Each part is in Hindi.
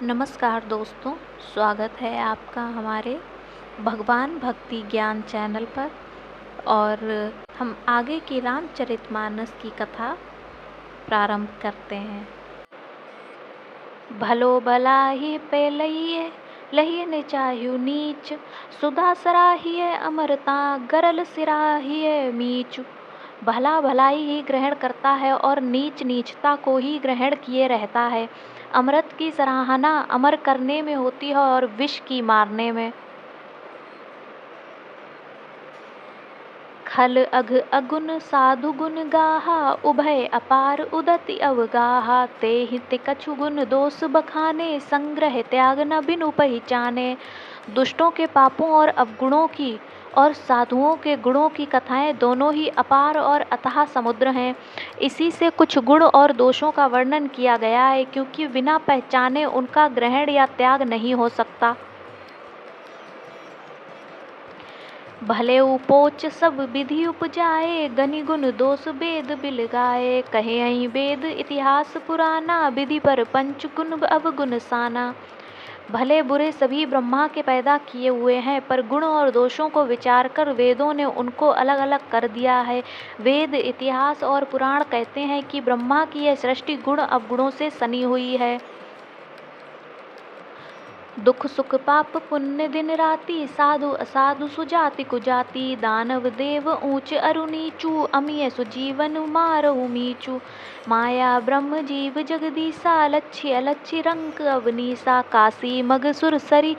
नमस्कार दोस्तों, स्वागत है आपका हमारे भगवान भक्ति ज्ञान चैनल पर। और हम आगे की रामचरितमानस की कथा प्रारंभ करते हैं। भलो भलाहि पे लइए लहिए ने चाह्यु नीच, सुधा सराहिए अमरता गरल सिराहिए मीच। भला भलाई ही ग्रहण करता है और नीच नीचता को ही ग्रहण किए रहता है। अमृत की सराहना अमर करने में होती है और विष की मारने में। खल अघ अगुन साधु गुण गाहा, उभय अपार उदति अवगाहा। ते हित कछु गुण दोष बखाने, संग्रह त्याग न बिनु पहिचाने। दुष्टों के पापों और अवगुणों की और साधुओं के गुणों की कथाएं दोनों ही अपार और अथाह समुद्र हैं। इसी से कुछ गुण और दोषों का वर्णन किया गया है, क्योंकि बिना पहचाने उनका ग्रहण या त्याग नहीं हो सकता। भले उपोच सब विधि उपजाए, गनि गुण दोष वेद बिलगाए। कहे अहि वेद इतिहास पुराना, विधि पर पंच गुण अवगुण साना। भले बुरे सभी ब्रह्मा के पैदा किए हुए हैं, पर गुण और दोषों को विचार कर वेदों ने उनको अलग अलग कर दिया है। वेद, इतिहास और पुराण कहते हैं कि ब्रह्मा की यह सृष्टि गुण अवगुणों से सनी हुई है। दुख सुख पाप पुण्य दिन राति, साधु असाधु सुजाति कुजाति। दानव देव ऊंच अरु नीचू, अमिय सुजीवन मारहु मीचू। माया ब्रह्म जीव जगदीसा, लच्छी अलच्छी रंक अवनीसा। काशी मग सुर सरी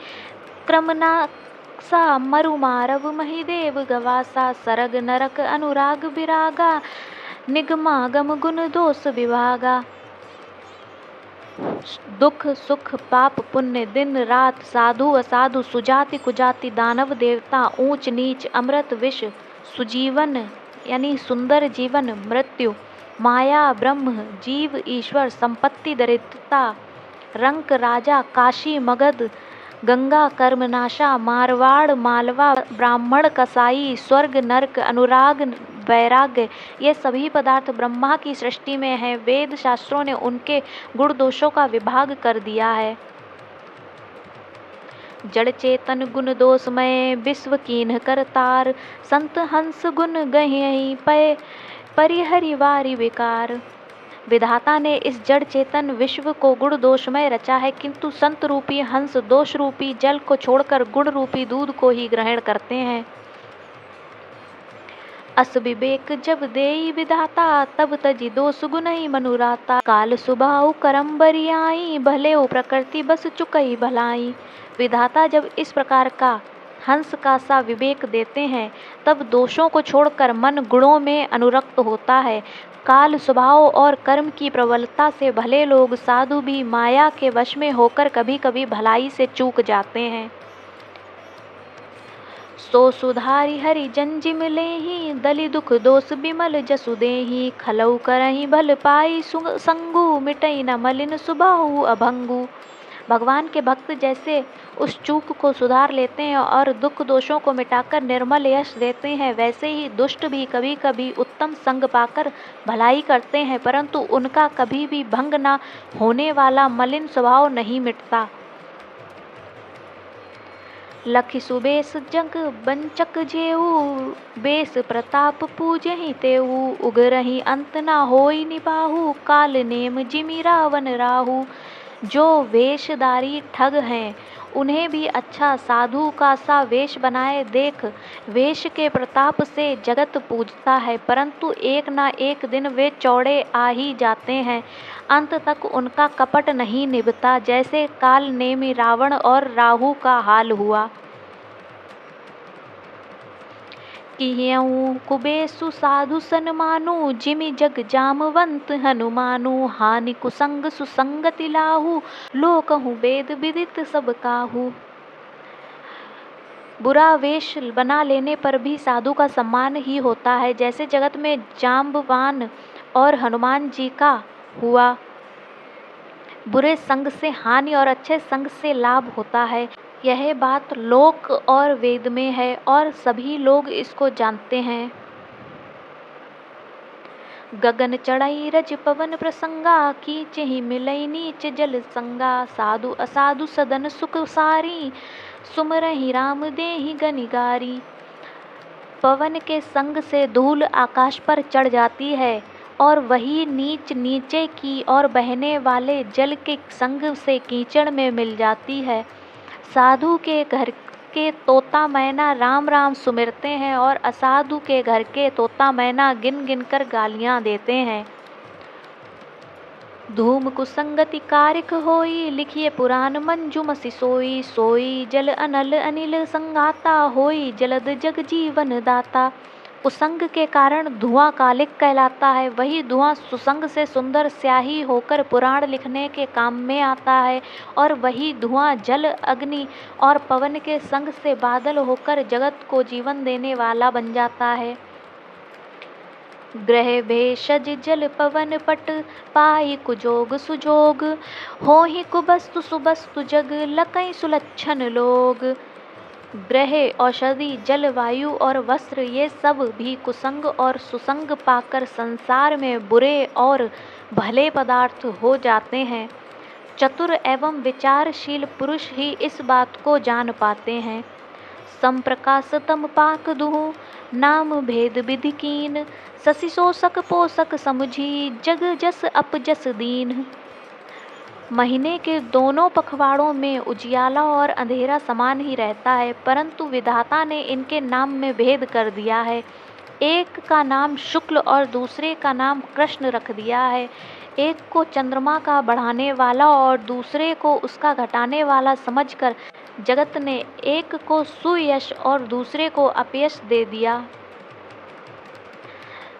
क्रमनासा, मरु मारव महिदेव गवासा। सरग नरक अनुराग विरागा, निगमागम गुण दोष विभागा। दुख सुख पाप पुण्य दिन रात, साधु असाधु सुजाति कुजाति। दानव देवता, ऊंच नीच, अमृत विष, सुजीवन यानी सुंदर जीवन, मृत्यु, माया ब्रह्म जीव ईश्वर, संपत्ति दरिद्रता, रंक राजा, काशी मगध गंगा कर्मनाशा, मारवाड़ मालवा ब्राह्मण कसाई, स्वर्ग नरक अनुराग वैराग्य, ये सभी पदार्थ ब्रह्मा की सृष्टि में हैं। वेद शास्त्रों ने उनके गुण दोषों का विभाग कर दिया है। जड़ चेतन गुण दोषमय, विश्व कीन्ह करतार। संत हंस गुण गहि पय, परिहरि वारि विकार। विधाता ने इस जड़ चेतन विश्व को गुण दोषमय रचा है, किंतु संत रूपी हंस दोष रूपी जल को छोड़कर गुण रूपी दूध को ही ग्रहण करते हैं। अस विवेक जब देई विधाता, तब तजी दोष गुनहि मनुराता। काल सुबाहु करम बरियाई, भले हो प्रकृति बस चुकई भलाई। विधाता जब इस प्रकार का हंस का सा विवेक देते हैं, तब दोषों को छोड़कर मन गुणों में अनुरक्त होता है। काल स्वभाव और कर्म की प्रबलता से भले लोग साधु भी माया के वश में होकर कभी कभी भलाई से चूक जाते हैं। सो सुधारी हरि जन जिम लेहि, दलि दुख दोष बिमल जसु देहि। खलउ करहि भल पाई संगु, मिटई न मलिन सुबाहु अभंगु। भगवान के भक्त जैसे उस चूक को सुधार लेते हैं और दुख दोषों को मिटाकर निर्मल यश देते हैं, वैसे ही दुष्ट भी कभी कभी उत्तम संग पाकर भलाई करते हैं, परंतु उनका कभी भी भंग न होने वाला मलिन स्वभाव नहीं मिटता। लखि सुबेश जग बंचक जेऊ, बेस प्रताप पूजहि तेऊ। उगरहि अंत न होई निबाहु, काल नेम जिमि रावण राहु। जो वेशधारी ठग हैं, उन्हें भी अच्छा साधु का सा वेश बनाए देख वेश के प्रताप से जगत पूजता है, परंतु एक न एक दिन वे चौड़े आ ही जाते हैं। अंत तक उनका कपट नहीं निभता, जैसे काल नेमी रावण और राहु का हाल हुआ। किहयउ कुबेसु साधु सन्मानु, जिमि जग जामवंत हनुमानु। हानि कुसंग सुसंगति लाहु, लोकहु वेद विदित सब काहू। बुरा वेश बना लेने पर भी साधु का सम्मान ही होता है, जैसे जगत में जाम्बवान और हनुमान जी का हुआ। बुरे संग से हानि और अच्छे संग से लाभ होता है। यह बात लोक और वेद में है और सभी लोग इसको जानते हैं। गगन चढ़ई रज पवन प्रसंगा, कीचे ही मिलई नीच जल संगा। साधु असाधु सदन सुख सारी, सुमरहि राम देहि गनिगारी। पवन के संग से धूल आकाश पर चढ़ जाती है और वही नीच नीचे की और बहने वाले जल के संग से कीचड़ में मिल जाती है। साधु के घर के तोता मैना राम राम सुमिरते हैं और असाधु के घर के तोता मैना गिन गिन कर गालियां देते हैं। धूम कुसंगति कारिक होई, लिखिए पुराण मंजुमसि सोई। सोई जल अनल अनिल संगाता, होई जलद जग जीवन दाता। कुसंग के कारण धुआं कालिक कहलाता है, वही धुआं सुसंग से सुंदर स्याही होकर पुराण लिखने के काम में आता है, और वही धुआं जल अग्नि और पवन के संग से बादल होकर जगत को जीवन देने वाला बन जाता है। ग्रह भेषज जल पवन पट, पाई कुजोग सुजोग। होहि कुबस्तु सुबस्तु जग, लकई सुलक्षण लोग। ग्रह, औषधि, जल, वायु और वस्त्र, ये सब भी कुसंग और सुसंग पाकर संसार में बुरे और भले पदार्थ हो जाते हैं। चतुर एवं विचारशील पुरुष ही इस बात को जान पाते हैं। संप्रकाश तम पाक दुहु, नाम भेद विधि कीन। ससि शोषक पोषक समुझी, जग जस अपजस दीन। महीने के दोनों पखवाड़ों में उजियाला और अंधेरा समान ही रहता है, परंतु विधाता ने इनके नाम में भेद कर दिया है। एक का नाम शुक्ल और दूसरे का नाम कृष्ण रख दिया है। एक को चंद्रमा का बढ़ाने वाला और दूसरे को उसका घटाने वाला समझकर जगत ने एक को सुयश और दूसरे को अपयश दे दिया।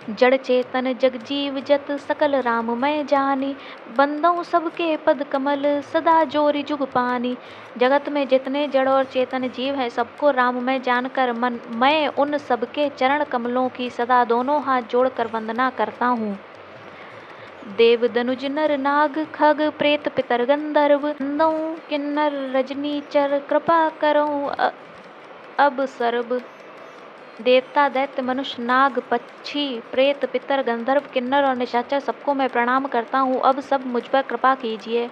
जड़ चेतन जग जीव जत, सकल राममय जानी। बंदों सबके पद कमल, सदा जोरि जुग पानी। जगत में जितने जड़ और चेतन जीव हैं, सबको राममय जानकर मैं उन सबके चरण कमलों की सदा दोनों हाथ जोड़कर वंदना करता हूँ। देव दनुज नर नाग खग, प्रेत पितर गंधर्व। बंदों किन्नर रजनीचर, कृपा करो अब सर्व। देवता दैत्य मनुष्य नाग पक्षी प्रेत पितर गंधर्व किन्नर और निशाचर सबको मैं प्रणाम करता हूँ, अब सब मुझ पर कृपा कीजिए।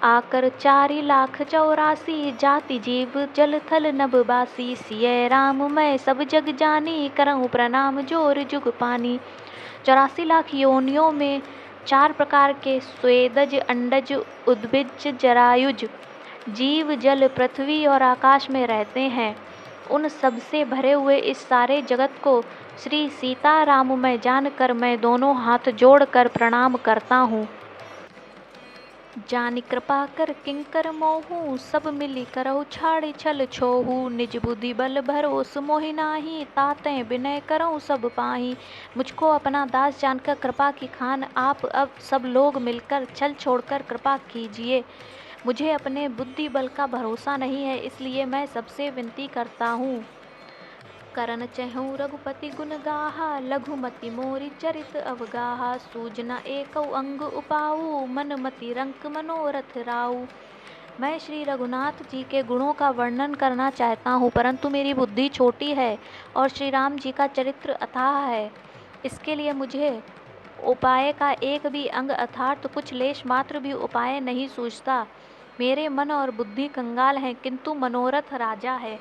आकर 4,84,000 जाति जीव जल थल नभ बासी। सिय राम मैं सब जग जानी, करऊँ प्रणाम जोर जुग पानी। 84 लाख योनियों में 4 प्रकार के स्वेदज, अंडज, उद्भिज, जरायुज जीव जल, पृथ्वी और आकाश में रहते हैं। उन सब से भरे हुए इस सारे जगत को श्री सीताराममय जानकर मैं दोनों हाथ जोड़कर प्रणाम करता हूँ। जानि कृपा कर किंकर मोहू, सब मिली करहु छाड़ि छल छोहू। निज बुद्धि बल भरोस मोहि नाही, ताते विनय करऊँ सब पाही। मुझको अपना दास जानकर कृपा की खान आप अब सब लोग मिलकर छल छोड़कर कृपा कीजिए। मुझे अपने बुद्धि बल का भरोसा नहीं है, इसलिए मैं सबसे विनती करता हूँ। करन चहु रघुपति गुण गाहा, लघुमति मोरि चरित अवगाहा। सूजना एकौ अंग उपाऊ, मन मति रंक मनोरथ राऊ। मैं श्री रघुनाथ जी के गुणों का वर्णन करना चाहता हूँ, परंतु मेरी बुद्धि छोटी है और श्री राम जी का चरित्र अथाह है। इसके लिए मुझे उपाय का एक भी अंग अर्थात कुछ लेश मात्र भी उपाय नहीं सूझता। मेरे मन और बुद्धि कंगाल हैं, किंतु मनोरथ राजा है।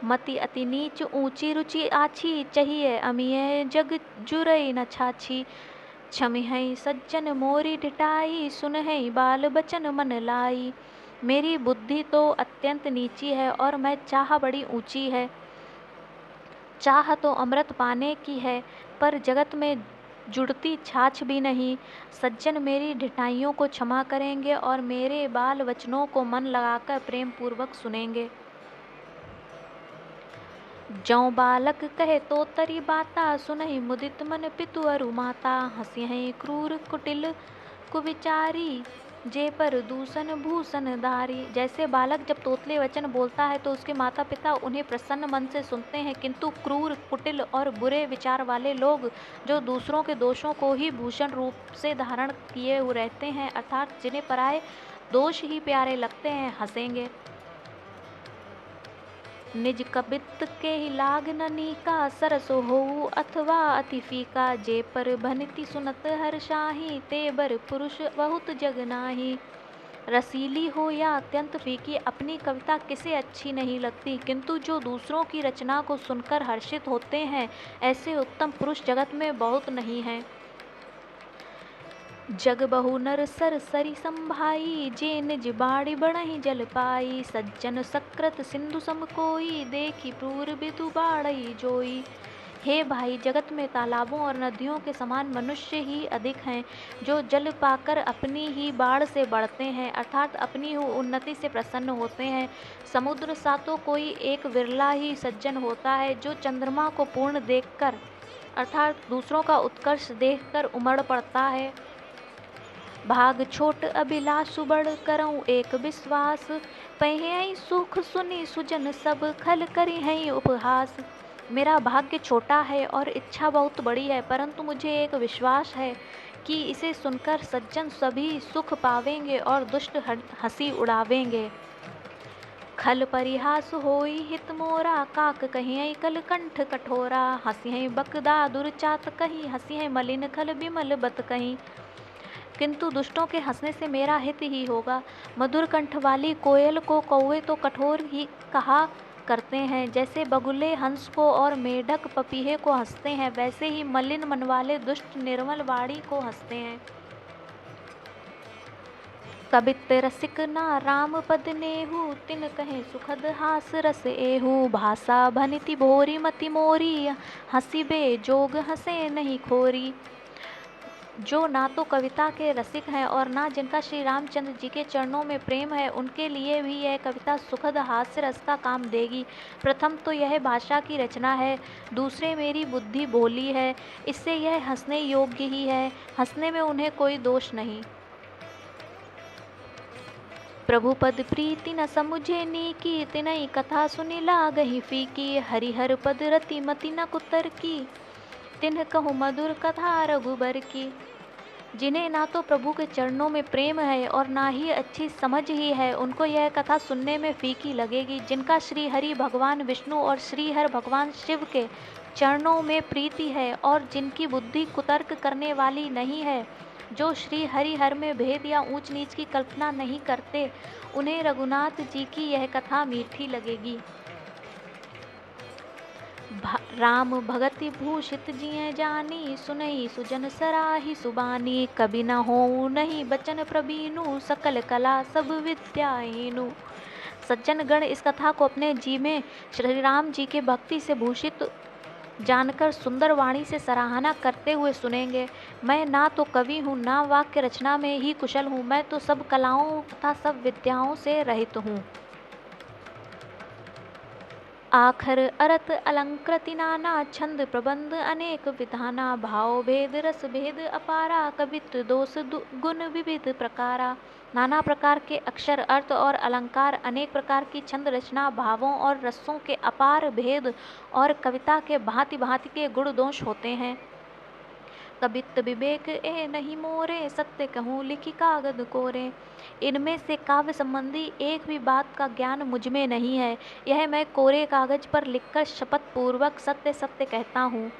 मति अति नीच ऊंची रुचि आछी, चाहिए अमिय जग जुरई न छाछी। क्षमिहै सज्जन मोरी ढिठाई, सुनहै बाल बचन मन लाई। मेरी बुद्धि तो अत्यंत नीची है और मैं चाह बड़ी ऊंची है। चाह तो अमृत पाने की है, पर जगत में जुड़ती छाछ भी नहीं। सज्जन मेरी ढिठाइयों को क्षमा करेंगे और मेरे बाल वचनों को मन लगाकर प्रेम पूर्वक सुनेंगे। जौ बालक कहे तो तरी बाता, सुनहि मुदित मन पितु अरु माता। हंसिहै क्रूर कुटिल कुविचारी, जे पर दूषण भूषण धारी। जैसे बालक जब तोतले वचन बोलता है तो उसके माता पिता उन्हें प्रसन्न मन से सुनते हैं, किंतु क्रूर, कुटिल और बुरे विचार वाले लोग जो दूसरों के दोषों को ही भूषण रूप से धारण किए हुए रहते हैं, अर्थात जिन्हें पराये दोष ही प्यारे लगते हैं, हंसेंगे। निज कबित के ही लाग ननी का सरस हो अथवा अति फीका जे पर भनति सुनत हर शाही ते बर पुरुष बहुत जग नाही। रसीली हो या अत्यंत फीकी, अपनी कविता किसे अच्छी नहीं लगती, किंतु जो दूसरों की रचना को सुनकर हर्षित होते हैं ऐसे उत्तम पुरुष जगत में बहुत नहीं हैं। जग बहु नर सर सरी संभाई जे निज बाड़ी बढ़ही जल पाई। सज्जन सकृत सिंधु सम कोई देखी क्रूर बिदु बाड़ई जोई। हे भाई, जगत में तालाबों और नदियों के समान मनुष्य ही अधिक हैं जो जल पाकर अपनी ही बाढ़ से बढ़ते हैं, अर्थात अपनी ही उन्नति से प्रसन्न होते हैं। समुद्र सा तो कोई एक विरला ही सज्जन होता है जो चंद्रमा को पूर्ण देखकर अर्थात दूसरों का उत्कर्ष देखकर उमड़ पड़ता है। भाग छोट अभिलाषु बढ़ करऊँ एक विश्वास, पहे सुख सुनी सुजन सब खल करी हैं उपहास। मेरा भाग्य छोटा है और इच्छा बहुत बड़ी है, परंतु मुझे एक विश्वास है कि इसे सुनकर सज्जन सभी सुख पावेंगे और दुष्ट हंसी उड़ावेंगे। खल परिहास होई हित मोरा काक कहीं कल कंठ कठोरा। हंसी बकदा दुर्चात कहीं हंसी मलिन खल बिमल बत कहीं। किंतु दुष्टों के हंसने से मेरा हित ही होगा। मधुर कंठ वाली कोयल को कौवे तो कठोर ही कहा करते हैं, जैसे बगुले हंस को और मेढक पपीहे को हंसते हैं, वैसे ही मलिन मन वाले दुष्ट निर्मल वाणी को हंसते हैं। कबित रसिक ना राम पद नेहू, तिन कहे सुखद हास रस एहू। भाषा भनिति भोरी मति मोरी, हंसी बे जोग हंसे नहीं खोरी। जो ना तो कविता के रसिक हैं और ना जिनका श्री रामचंद्र जी के चरणों में प्रेम है, उनके लिए भी यह कविता सुखद हास्य रस का काम देगी। प्रथम तो यह भाषा की रचना है, दूसरे मेरी बुद्धि भोली है, इससे यह हंसने योग्य ही है। हंसने में उन्हें कोई दोष नहीं। प्रभु पद प्रीति न समुझे नीकी, तिनई कथा सुनि लागहि फीकी। हरिहर पद रति मति न कुतर की, तिन्ह कहूँ मधुर कथा रघुबर की। जिन्हें ना तो प्रभु के चरणों में प्रेम है और ना ही अच्छी समझ ही है, उनको यह कथा सुनने में फीकी लगेगी। जिनका श्री हरि भगवान विष्णु और श्री हर भगवान शिव के चरणों में प्रीति है और जिनकी बुद्धि कुतर्क करने वाली नहीं है, जो श्री हरि हर में भेद या ऊंच नीच की कल्पना नहीं करते, उन्हें रघुनाथ जी की यह कथा मीठी लगेगी। राम भगति भूषित जिय जानी, सुनई सुजन सराही सुबानी। कभी न हो नहीं बचन प्रबीनु, सकल कला सब विद्याहीनु। सज्जन गण इस कथा को अपने जी में श्री राम जी के भक्ति से भूषित जानकर सुंदर वाणी से सराहना करते हुए सुनेंगे। मैं ना तो कवि हूँ, ना वाक्य रचना में ही कुशल हूँ, मैं तो सब कलाओं तथा सब विद्याओं से रहित हूँ। आखर अरत अलंकृति नाना, छंद प्रबंध अनेक विधाना। भाव भेद रस भेद अपारा, कवित्व दोष गुण विविध प्रकारा। नाना प्रकार के अक्षर, अर्थ और अलंकार, अनेक प्रकार की छंद रचना, भावों और रसों के अपार भेद और कविता के भांति भांति के गुण दोष होते हैं। कबित विवेक ए नहीं मोरे, सत्य कहूँ लिखी कागद कोरे। इनमें से काव्य संबंधी एक भी बात का ज्ञान मुझ में नहीं है, यह मैं कोरे कागज पर लिखकर शपथ पूर्वक सत्य सत्य कहता हूँ।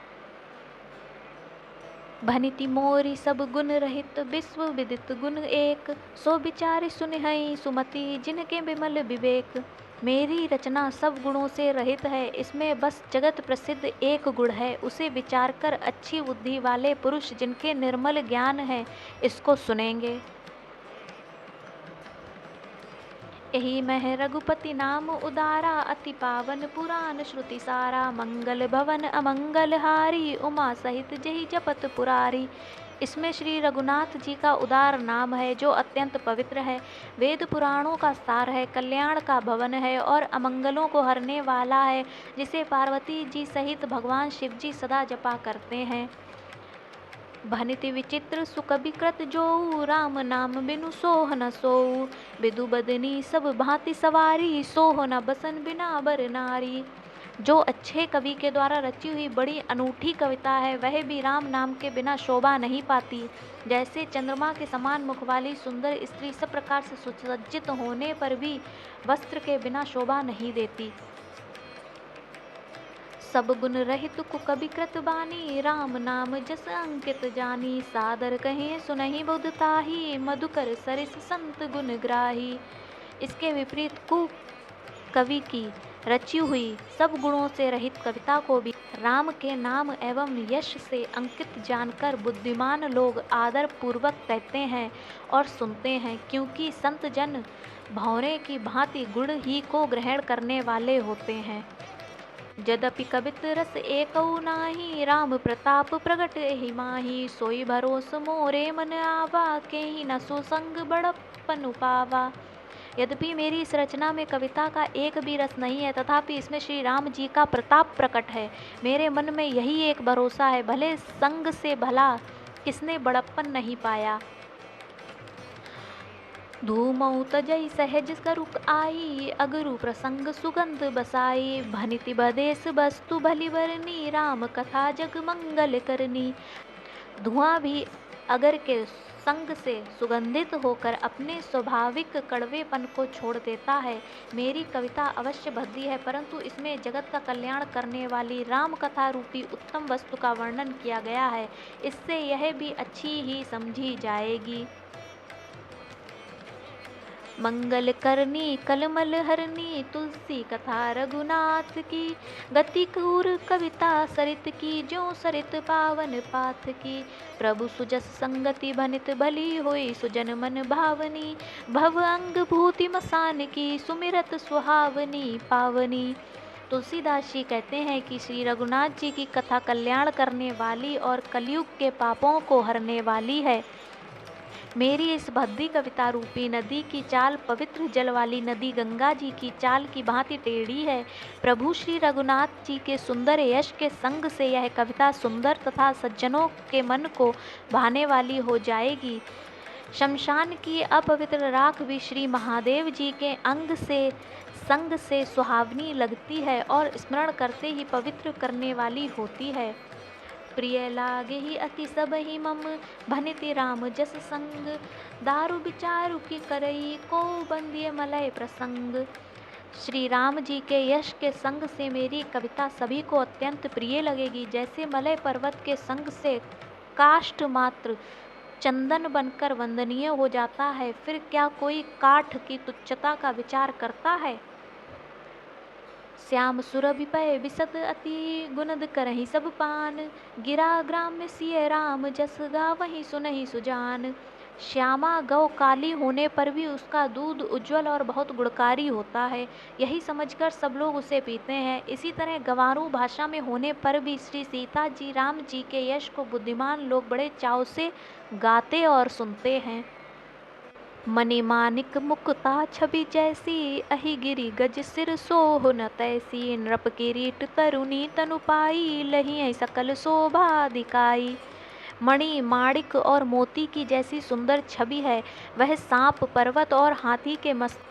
भनिति मोरी सब गुण रहित, विश्व विदित गुण एक। सो विचारि सुनिहइ सुमति, जिनके विमल विवेक। मेरी रचना सब गुणों से रहित है, इसमें बस जगत प्रसिद्ध एक गुण है, उसे विचार कर अच्छी बुद्धि वाले पुरुष जिनके निर्मल ज्ञान है, इसको सुनेंगे। यही मह रघुपति नाम उदारा, अति पावन पुराण श्रुति सारा। मंगल भवन अमंगल हारी, उमा सहित जही जपत पुरारी। इसमें श्री रघुनाथ जी का उदार नाम है जो अत्यंत पवित्र है, वेद पुराणों का सार है, कल्याण का भवन है और अमंगलों को हरने वाला है, जिसे पार्वती जी सहित भगवान शिव जी सदा जपा करते हैं। भनिति विचित्र सुकविकृत जोऊ, राम नाम बिनु सोह न सोऊ। विदु बदनी सब भांति सवारी, सोह न बसन बिना बर नारी। जो अच्छे कवि के द्वारा रची हुई बड़ी अनूठी कविता है, वह भी राम नाम के बिना शोभा नहीं पाती। जैसे चंद्रमा के समान मुख वाली सुंदर स्त्री सब प्रकार से सुसज्जित होने पर भी वस्त्र के बिना शोभा नहीं देती। सब गुण रहित कुकवि कृत बानी, राम नाम जस अंकित जानी। सादर कहें सुनहि बुध ताही, मधुकर सरिस संत गुण ग्राही। इसके विपरीत कु कवि की रची हुई सब गुणों से रहित कविता को भी राम के नाम एवं यश से अंकित जानकर बुद्धिमान लोग आदर पूर्वक कहते हैं और सुनते हैं, क्योंकि संत जन भौरे की भांति गुण ही को ग्रहण करने वाले होते हैं। यद्यपि कवित रस एकौ नाही, राम प्रताप प्रगट एहि माही। सोई भरोस मोरे मन आवा, केहि न सुसंग बड़प्पन पावा। यद्यपि मेरी इस रचना में कविता का एक भी रस नहीं है, तथापि इसमें श्री राम जी का प्रताप प्रकट है। मेरे मन में यही एक भरोसा है, भले संग से भला किसने बड़प्पन नहीं पाया। धूमऊ तजई सहज करुक आई, अगरु प्रसंग सुगंध बसाई। भनिति बदेस वस्तु भली बरनी, राम कथा जग मंगल करनी। धुआं भी अगर के संग से सुगंधित होकर अपने स्वाभाविक कड़वेपन को छोड़ देता है। मेरी कविता अवश्य भद्दी है, परंतु इसमें जगत का कल्याण करने वाली राम कथा रूपी उत्तम वस्तु का वर्णन किया गया है। इससे यह भी अच्छी ही समझी जाएगी। मंगल करनी कलमल हरनी, तुलसी कथा रघुनाथ की। गति क्रूर कविता सरित की, जो सरित पावन पाथ की। प्रभु सुजस संगति भनित भली होई, सुजन मन भावनी। भव अंग भूति मसान की, सुमिरत सुहावनी पावनी। तुलसीदास जी कहते हैं कि श्री रघुनाथ जी की कथा कल्याण करने वाली और कलयुग के पापों को हरने वाली है। मेरी इस भद्दी कविता रूपी नदी की चाल पवित्र जल वाली नदी गंगा जी की चाल की भांति टेढ़ी है। प्रभु श्री रघुनाथ जी के सुंदर यश के संग से यह कविता सुंदर तथा सज्जनों के मन को भाने वाली हो जाएगी। शमशान की अपवित्र राख भी श्री महादेव जी के संग से सुहावनी लगती है और स्मरण करते ही पवित्र करने वाली होती है। प्रिय लागे ही अति सब ही मम, भनिति राम जस संग। दारु विचारु की करई, को बंदिय मलय प्रसंग। श्री राम जी के यश के संग से मेरी कविता सभी को अत्यंत प्रिय लगेगी। जैसे मलय पर्वत के संग से काष्ठ मात्र चंदन बनकर वंदनीय हो जाता है, फिर क्या कोई काठ की तुच्छता का विचार करता है। श्याम सुरभि पय बिसत अति, गुनद करहि सब पान। गिरा ग्राम में सिय राम जस, गावहि सुनहि सुजान। श्यामा गौ काली होने पर भी उसका दूध उज्जवल और बहुत गुणकारी होता है, यही समझकर सब लोग उसे पीते हैं। इसी तरह गंवारू भाषा में होने पर भी श्री सीता जी राम जी के यश को बुद्धिमान लोग बड़े चाव से गाते और सुनते हैं। मणि मानिक मुक्ता छवि जैसी, अहि गिरि गज सिर सोह न तैसी। नृप किरीट तरुणी तनु पाई, लही सकल शोभा दिखाई। मणि माणिक और मोती की जैसी सुंदर छवि है, वह सांप पर्वत और हाथी के मस्त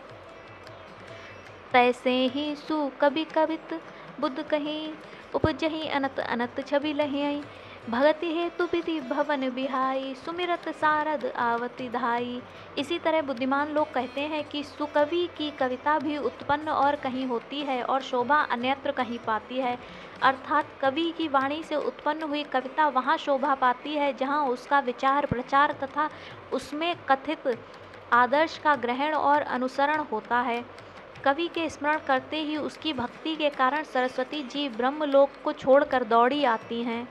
तैसे ही सु कवि कवित बुद्ध कहीं, उपजही अनत अनत छवि लही। भगति हेतु विधि भवन बिहाई, सुमिरत सारद आवति धाई। इसी तरह बुद्धिमान लोग कहते हैं कि सुकवि की कविता भी उत्पन्न और कहीं होती है और शोभा अन्यत्र कहीं पाती है। अर्थात कवि की वाणी से उत्पन्न हुई कविता वहाँ शोभा पाती है जहाँ उसका विचार प्रचार तथा उसमें कथित आदर्श का ग्रहण और अनुसरण होता है। कवि के स्मरण करते ही उसकी भक्ति के कारण सरस्वती जी ब्रह्मलोक को छोड़कर दौड़ी आती हैं।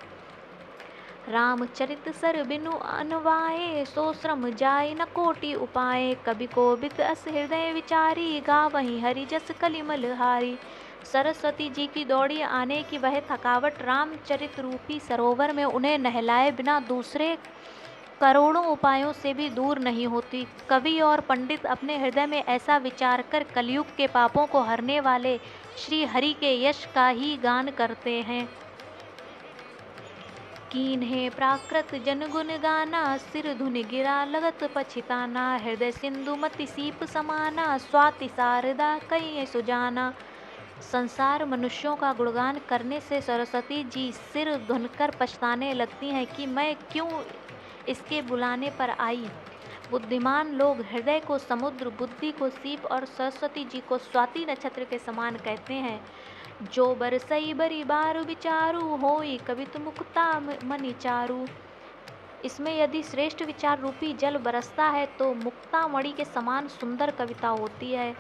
रामचरित सर बिनु अनवाए, सो श्रम जाय न कोटि उपाय। कवि कोबित अस हृदय विचारी, गावहि हरि जस कलिमल हारी। सरस्वती जी की दौड़ी आने की वह थकावट रामचरित रूपी सरोवर में उन्हें नहलाए बिना दूसरे करोड़ों उपायों से भी दूर नहीं होती। कवि और पंडित अपने हृदय में ऐसा विचार कर कलयुग के पापों को हरने वाले श्री हरि के यश का ही गान करते हैं। कीन्हे प्राकृत जन गुण गाना, सिर धुनि गिरा लगत पछिताना। हृदय सिंधु मति सीप समाना, स्वाति शारदा कई सुजाना। संसार मनुष्यों का गुणगान करने से सरस्वती जी सिर धुनकर पछताने लगती हैं कि मैं क्यों इसके बुलाने पर आई। बुद्धिमान लोग हृदय को समुद्र, बुद्धि को सीप और सरस्वती जी को स्वाति नक्षत्र के समान कहते हैं। जो बरसई बरी बार विचारू होई कवित मुक्ता मनि चारू। इसमें यदि श्रेष्ठ विचार रूपी जल बरसता है तो मुक्ता मणि के समान सुंदर कविता होती है।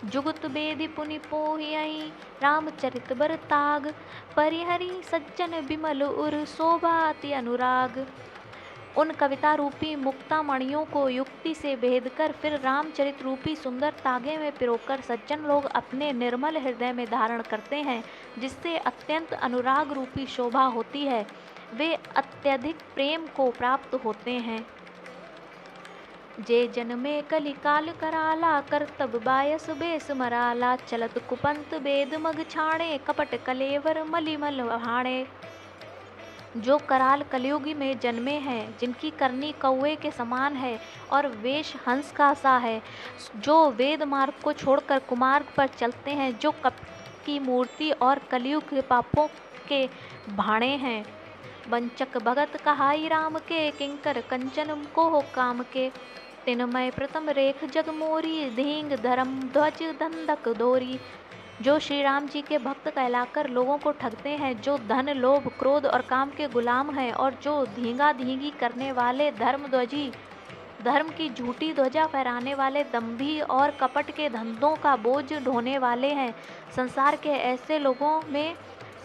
जुगत बेदि पुनि पोहियहि रामचरित बर ताग, परिहरि सज्जन बिमल उर शोभा अति अनुराग। उन कविता रूपी मुक्ता मणियों को युक्ति से भेद कर फिर रामचरित रूपी सुंदर तागे में पिरोकर सज्जन लोग अपने निर्मल हृदय में धारण करते हैं, जिससे अत्यंत अनुराग रूपी शोभा होती है। वे अत्यधिक प्रेम को प्राप्त होते हैं। जे जन्मे कलिकाल कराला करतब बायस बेस मराला, चलत कुपंत बेद मग छाणे कपट कलेवर मलिमल भाणे। जो कराल कलयुगी में जन्मे हैं, जिनकी करनी कौवे के समान है और वेश हंस का सा है, जो वेद मार्ग को छोड़कर कुमार्ग पर चलते हैं, जो कपट की मूर्ति और कलयुग के पापों के भाणे हैं। वंचक भगत कहाई राम के किंकर कंचन को हो काम के, तिनमय प्रथम रेख जग मोरी धींग धर्म ध्वज धंधक दोरी। जो श्री राम जी के भक्त कहलाकर लोगों को ठगते हैं, जो धन लोभ क्रोध और काम के गुलाम हैं और जो धींगा धींगी करने वाले धर्मध्वजी, धर्म की झूठी ध्वजा फहराने वाले दंभी और कपट के धंधों का बोझ ढोने वाले हैं, संसार के ऐसे लोगों में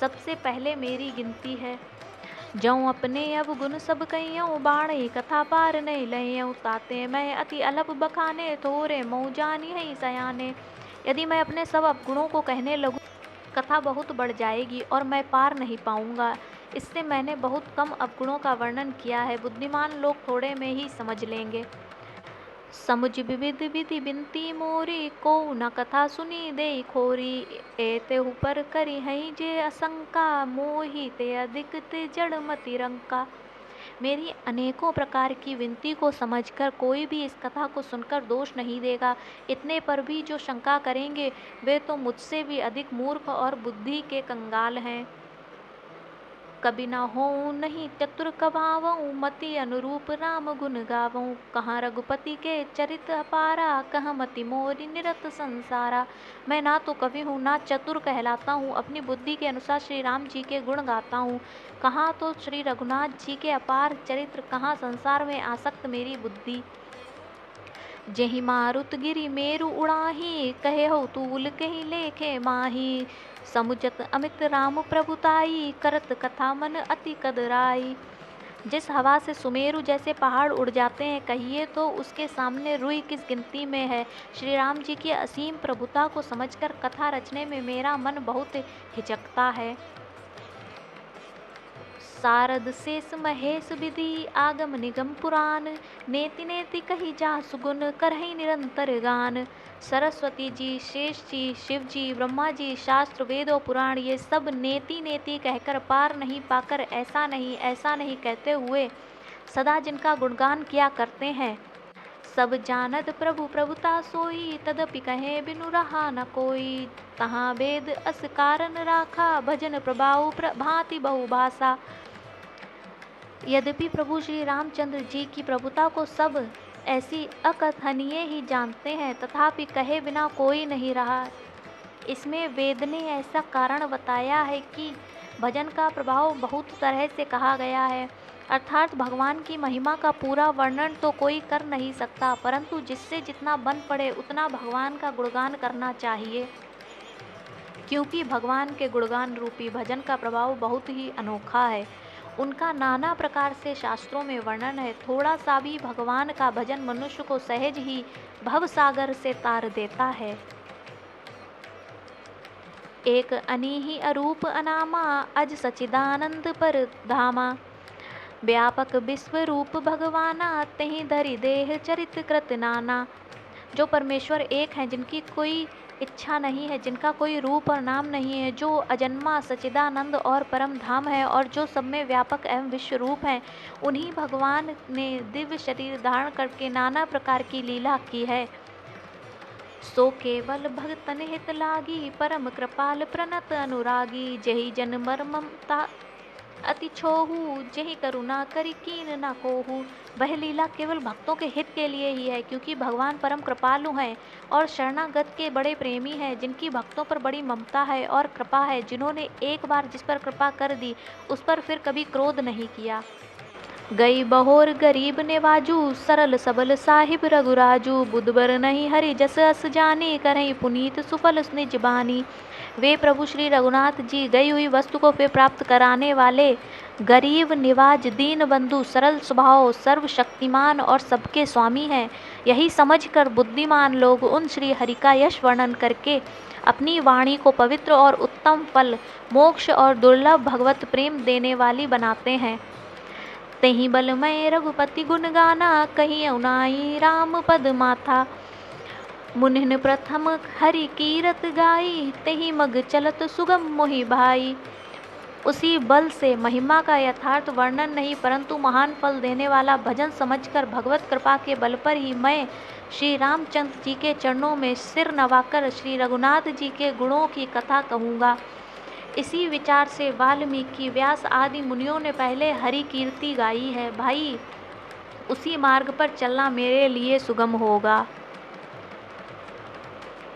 सबसे पहले मेरी गिनती है। जऊँ अपने अब गुण सब कहियऊँ बाणी कथा पार नहीं लहियऊँ, ताते मैं अति अल्प बखाने थोरे मऊ जानी है सयाने। यदि मैं अपने सब अवगुणों को कहने लगूँ, कथा बहुत बढ़ जाएगी और मैं पार नहीं पाऊंगा। इससे मैंने बहुत कम अवगुणों का वर्णन किया है, बुद्धिमान लोग थोड़े में ही समझ लेंगे। समुझ विविध विधि बिनती मोरी, को न कथा सुनी दे खोरी। एतेहु पर करी हई जे असंका, मोहि ते अधिक ते जड़ मति रंका। मेरी अनेकों प्रकार की विनती को समझकर कोई भी इस कथा को सुनकर दोष नहीं देगा। इतने पर भी जो शंका करेंगे वे तो मुझसे भी अधिक मूर्ख और बुद्धि के कंगाल हैं। कभी न होऊँ नहीं चतुर कभावऊँ, मति अनुरूप राम गुण गावऊँ। कहाँ रघुपति के चरित अपारा, कहाँ मति मोरी निरत संसारा। मैं ना तो कवि हूँ ना चतुर कहलाता हूँ, अपनी बुद्धि के अनुसार श्री राम जी के गुण गाता हूँ। कहाँ तो श्री रघुनाथ जी के अपार चरित्र, कहाँ संसार में आसक्त मेरी बुद्धि। जेहि मारुत गिरि मेरु उड़ाही, कहे हो तूल कहीं लेखे माही। समुझत अमित राम प्रभुताई, करत कथा मन अति कदराई। जिस हवा से सुमेरु जैसे पहाड़ उड़ जाते हैं, कहिए तो उसके सामने रुई किस गिनती में है। श्री राम जी की असीम प्रभुता को समझकर कथा रचने में मेरा मन बहुत हिचकता है। सारद शेष महेश विधि आगम निगम पुराण, नेति नेति कही जा सुगुन करहि निरंतर गान। सरस्वती जी, शेष जी, शिव जी, ब्रह्मा जी, शास्त्र वेद और पुराण ये सब नेति नेति कहकर पार नहीं पाकर ऐसा नहीं कहते हुए सदा जिनका गुणगान किया करते हैं। सब जानत प्रभु प्रभुता सोई, तदपि कहे बिनु रहा न कोई। तहाँ वेद अस कारण राखा, भजन प्रभाव भांति बहुभाषा। यद्यपि प्रभु श्री रामचंद्र जी की प्रभुता को सब ऐसी अकथनीय ही जानते हैं, तथापि कहे बिना कोई नहीं रहा। इसमें वेद ने ऐसा कारण बताया है कि भजन का प्रभाव बहुत तरह से कहा गया है, अर्थात भगवान की महिमा का पूरा वर्णन तो कोई कर नहीं सकता, परंतु जिससे जितना बन पड़े उतना भगवान का गुणगान करना चाहिए, क्योंकि भगवान के गुणगान रूपी भजन का प्रभाव बहुत ही अनोखा है। उनका नाना प्रकार से शास्त्रों में वर्णन है। थोड़ा सा भी भगवान का भजन मनुष्य को सहज ही भवसागर से तार देता है। एक अनीहि अरूप अनामा, अज सचिदानंद पर धामा। व्यापक विश्व रूप भगवाना, तेहि धरि देह चरित कृत नाना। जो परमेश्वर एक हैं, जिनकी कोई इच्छा नहीं है, जिनका कोई रूप और नाम नहीं है, जो अजन्मा सच्चिदानंद और परम धाम है और जो सब में व्यापक एवं विश्व रूप हैं, उन्हीं भगवान ने दिव्य शरीर धारण करके नाना प्रकार की लीला की है। सो केवल भगतन हित लागी, परम कृपाल प्रणत अनुरागी। जहि जन मर्मता अति छोहू जेहि करुणा करी कीन न कोहू। वह लीला केवल भक्तों के हित के लिए ही है, क्योंकि भगवान परम कृपालु हैं और शरणागत के बड़े प्रेमी हैं, जिनकी भक्तों पर बड़ी ममता है और कृपा है, जिन्होंने एक बार जिस पर कृपा कर दी उस पर फिर कभी क्रोध नहीं किया। गई बहोर गरीब नेवाजू, सरल सबल साहिब रघुराजू। बुधबर नहीं हरि जस अस जानी, करहीं पुनीत सुफल निज बानी। वे प्रभु श्री रघुनाथ जी गई हुई वस्तु को फिर प्राप्त कराने वाले, गरीब निवाज, दीन बंधु, सरल स्वभाव, सर्वशक्तिमान और सबके स्वामी हैं। यही समझकर बुद्धिमान लोग उन श्री हरि का यश वर्णन करके अपनी वाणी को पवित्र और उत्तम फल, मोक्ष और दुर्लभ भगवत प्रेम देने वाली बनाते हैं। तेहि बलमय रघुपति गुण गाना, कहीं अउनाई राम पद माथा। मुनिन प्रथम हरि कीरत गाई, तेहि मग चलत सुगम मोहि भाई। उसी बल से महिमा का यथार्थ वर्णन नहीं, परंतु महान फल देने वाला भजन समझकर भगवत कृपा के बल पर ही मैं श्री रामचंद्र जी के चरणों में सिर नवाकर श्री रघुनाथ जी के गुणों की कथा कहूँगा। इसी विचार से वाल्मीकि, व्यास आदि मुनियों ने पहले हरि कीर्ति गाई है। भाई, उसी मार्ग पर चलना मेरे लिए सुगम होगा।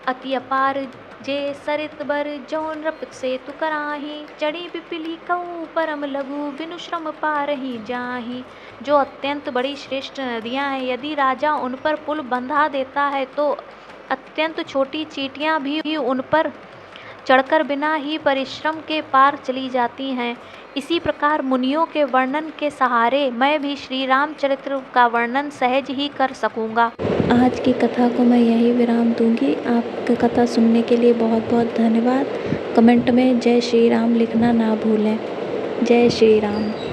अति अपार जे सरित बर, जौन नृप सेतु कराही। चढ़ी पिपीली कऊ परम लघु, बिनु श्रम पारही जाही। जो अत्यंत बड़ी श्रेष्ठ नदियां हैं, यदि राजा उन पर पुल बंधा देता है तो अत्यंत छोटी चींटियां भी उन पर चढ़कर बिना ही परिश्रम के पार चली जाती हैं। इसी प्रकार मुनियों के वर्णन के सहारे मैं भी श्री रामचरित्र का वर्णन सहज ही कर सकूंगा। आज की कथा को मैं यही विराम दूंगी। आपकी कथा सुनने के लिए बहुत बहुत धन्यवाद। कमेंट में जय श्री राम लिखना ना भूलें। जय श्री राम।